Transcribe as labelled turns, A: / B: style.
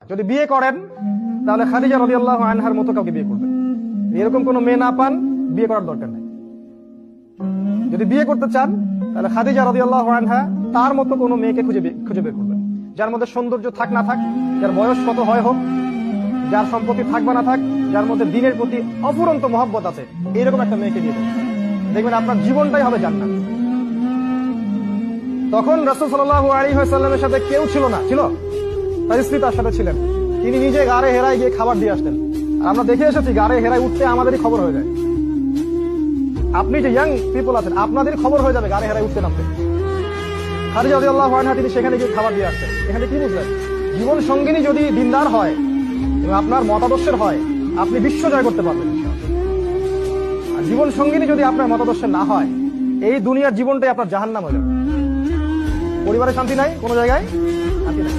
A: যদি বিয়ে করেন তাহলে খাদিজা রাদিয়াল্লাহু আনহার মতো কাউকে বিয়ে করবেন। এরকম কোনো মেয়ে না পান, বিয়ে করার দরকার নেই। যদি বিয়ে করতে চান তাহলে খাদিজা রাদিয়াল্লাহু আনহা তার মতো কোনো মেয়েকে খুঁজে বের করবেন, যার মধ্যে সৌন্দর্য থাক না থাক, যার বয়স কত হয় হোক, যার সম্পত্তি থাক বা না থাক, যার মধ্যে দ্বীনের প্রতি অফুরন্ত মহব্বত আছে, এরকম একটা মেয়েকে বিয়ে করবেন। দেখবেন আপনার জীবনটাই হবে জান্নাত। তখন রাসূল সাল্লাল্লাহু আলাইহি ওয়াসাল্লামের সাথে কেউ ছিল না, ছিল তার স্ত্রী তার সাথে ছিলেন। তিনি নিজে গাড়ে হেরায় গিয়ে খাবার দিয়ে আসতেন। আর আমরা দেখে এসেছি গাড়ে হেরায় উঠতে আমাদেরই খবর হয়ে যায়। আপনি যে ইয়াং পিপল আছেন, আপনাদের খবর হয়ে যাবে গাড়ে হেরায় উঠতে নামতে। খাদিজা রাদিয়াল্লাহু আনহা তিনি সেখানে গিয়ে খাবার দিয়ে আসতেন। এখানে কি বুঝলেন? জীবন সঙ্গিনী যদি দিনদার হয় এবং আপনার মতাদর্শের হয়, আপনি বিশ্ব জয় করতে পারবেন। আর জীবন সঙ্গিনী যদি আপনার মতাদর্শের না হয়, এই দুনিয়ার জীবনটাই আপনার জাহান্নাম হয়ে যাবে। পরিবারে শান্তি নাই, কোনো জায়গায় শান্তি নাই।